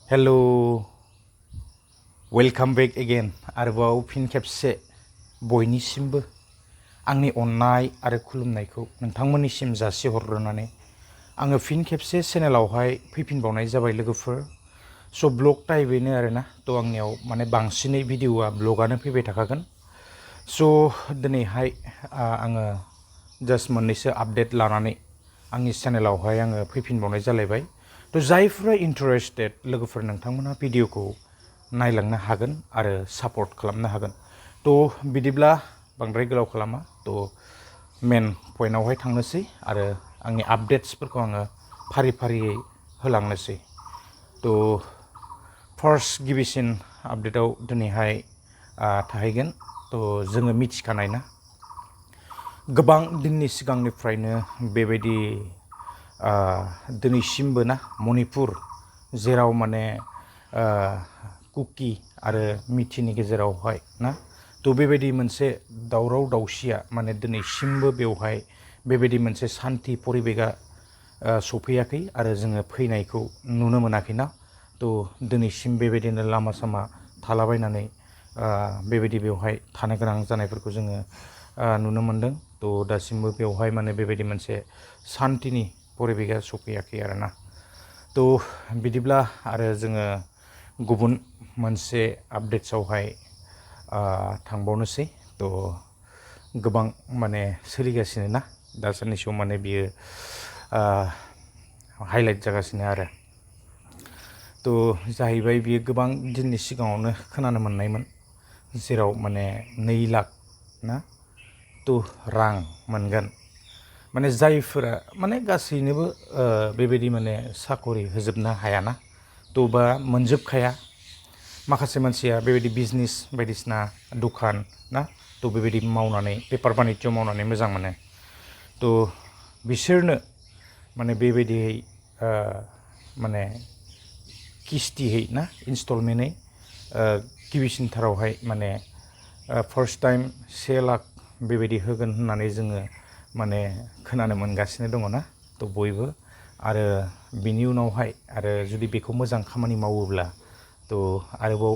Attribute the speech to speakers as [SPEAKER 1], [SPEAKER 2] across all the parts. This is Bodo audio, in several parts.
[SPEAKER 1] हेलो वेलकाम बेक अगेन आरोबाव फिन खेबसे बयनिसिमबो आंनि अननाय आरो खुलुमनायखौ नोंथांमोननिसिम जासिहरग्रोनानै आङो फिन खेबसे चेनेलावहाय फैफिनबावनाय जाबाय लोगोफोर। स' ब्लग टाइपैनो आरोना थ' आंनियाव माने बांसिनै भिडिअ'आ ब्लगानो फैबाय थाखागोन। स' दिनैहाय आङो जास्ट मोननैसो आपडेट लानानै आंनि चेनेलावहाय आङो फैफिनबावनाय जालायबाय। थ' जायफोरा इन्टारेस्टेड लोगोफोर नोंथांमोनहा भिडिअ'खौ नायलांनो हागोन आरो सापर्ट खालामनो हागोन। थ' बिदिब्ला बांद्राय गोलाव खालामा थ' मेन पइन्टआवहाय थांनोसै आरो आंनि आपडेट्सफोरखौ आङो फारि फारियै होलांनोसै। थ' फार्स्ट गिबिसिन आपडेटआव दिनैहाय थाहैगोन। थ' जोङो मिथिखानाय ना गोबां दिननि सिगांनिफ्रायनो बेबायदि दिनैसिमबो ना मणिपुर जेराव माने कुकी आरो मिथिनि गेजेरावहाय ना थ' बेबायदि मोनसे दावराव दावसिया माने दिनैसिमबो बेवहाय बेबायदि मोनसे सान्थि परिबेगा सफैयाखै आरो जोङो फैनायखौ नुनो मोनाखै ना। थ' दिनैसिम बेबायदिनो लामा सामा थालाबायनानै बेबायदि बेवहाय थानो गोनां जानायफोरखौ जोङो नुनो मोनदों। थ' दासिमबो बेवहाय माने बेबायदि मोनसे सान्थिनि परिबेगा सफैयाखै आरोना। थ' बिदिब्ला आरो जोङो गुबुन मोनसे आपडेट्सआवहाय थांबावनोसै। थ' गोबां माने सोलिगासिनो ना दासानदि सम माने बियो हाइलाइट जागासिनो आरो थ' जाहैबाय बियो गोबां दिननि सिगाङावनो खोनानो मोननायमोन जेराव माने 2 लाख ना थ' रां मोनगोन माने जायफोरा माने गासैनोबो बेबायदि माने साकरि होजोबनो हायाना थ' बा मोनजोबखाया। माखासे मानसिया बेबायदि बिजनेस बायदिसिना दखान ना थ' बेबायदि मावनानै बेफार बानिज्य मावनानै मोजां मोनो। थ' बिसोरनो माने बेबायदियै माने किस्तियै ना इनस्टलमेन्टै गिबिसिनथारावहाय माने फार्स्ट टाइम 1 लाख बेबायदि होगोन होननानै जोङो माने खोनानो मोनगासिनो दङ ना थ' बयबो आरो बिनि उनावहाय आरो जुदि बेखौ मोजां खामानि मावोब्ला थ' आरोबाव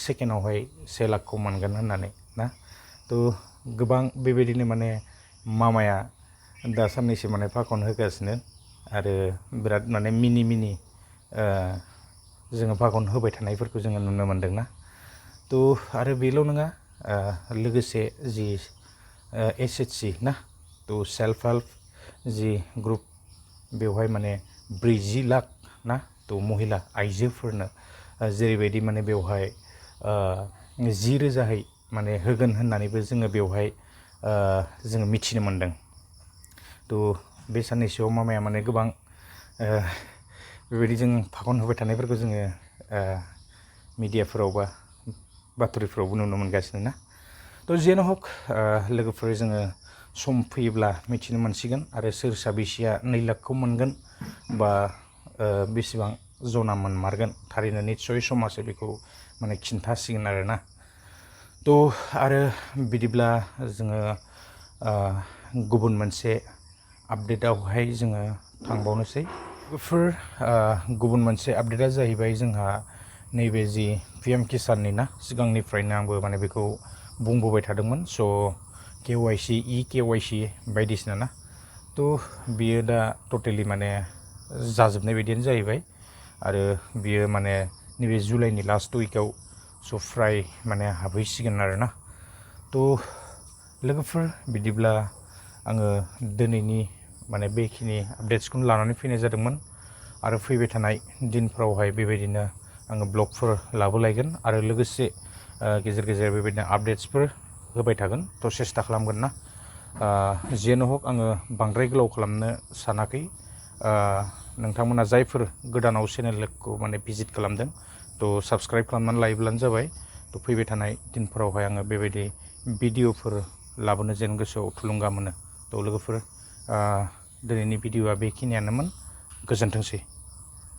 [SPEAKER 1] सेकेन्डआवहाय 1 लाखखौ मोनगोन होननानै ना थ' गोबां बेबायदिनो माने मामाया दासाननैसो माने फाखन होगासिनो आरो बिराद माने मिनि जोङो फाखन होबाय थानायफोरखौ जोङो नुनो मोनदों ना। थ' आरो बेल' नङा लोगोसे जि SHC ना थ' सेल्फ हेल्प जि ग्रुप बेवहाय माने 40 लाख ना थ' महिला आइजोफोरनो जेरैबायदि माने बेवहाय 10,000 माने होगोन होननानैबो जोङो बेवहाय जोङो मिथिनो मोनदों। थ' बे साननैसोआव मामाया माने गोबां बेबायदि जों फाखन होबाय थानायफोरखौ जोङो मिडियाफोराव बा बाथरिफोरावबो नुनो मोनगासिनो ना। थ' जेनो हक लोगोफोर जोङो सम फैयोब्ला मिथिनो मोनसिगोन आरो सोर साबेसेया 2 लाखखौ मोनगोन बा बेसेबां जना मोनमारगोन थारैनो निस्सय समासो बेखौ माने खिन्थासिगोन आरोना। थ' आरो बिदिब्ला जोङो गुबुन मोनसे आपडेटआवहाय जोङो थांबावनोसै। गुबुन मोनसे आपडेटआ जाहैबाय जोंहा नैबे जि PM किसाननि ना सिगांनिफ्रायनो आंबो माने बेखौ बुंबोबाय थादोंमोन। स' KYC KYC बायदिसिना ना थ' बियो दा टटेलि माने जाजोबनाय बायदियानो जाहैबाय आरो बियो माने नैबे जुलाइनि लास्ट उइकआव स' फ्राय माने हाबहैसिगोन आरोना। थ' लोगोफोर बिदिब्ला आङो दिनैनि माने बेखिनि आपडेट्सखौनो लानानै फैनाय जादोंमोन आरो फैबाय थानाय दिनफ्रावहाय बेबायदिनो आङो ब्लगफोर लाबोलायगोन आरो लोगोसे गेजेर गेजेर बेबायदिनो आपडेट्सफोर होबाय थागोन थ' सेस्था खालामगोन ना। जेनो हक आङो बांद्राय गोलाव खालामनो सानाखै। नोंथांमोना जायफोर गोदानाव चेनेलखौ माने भिजिट खालामदों थ' साबस्क्राइब खालामनानै लायोब्लानो जाबाय। थ' फैबाय थानाय दिनफोरावहाय आङो बेबायदि भिडिअफोर लाबोनो जेन गोसोआव थुलुंगा मोनो। थ' लोगोफोर दिनैनि भिडिअआ बेखिनियानोमोन। गोजोनथोंसै।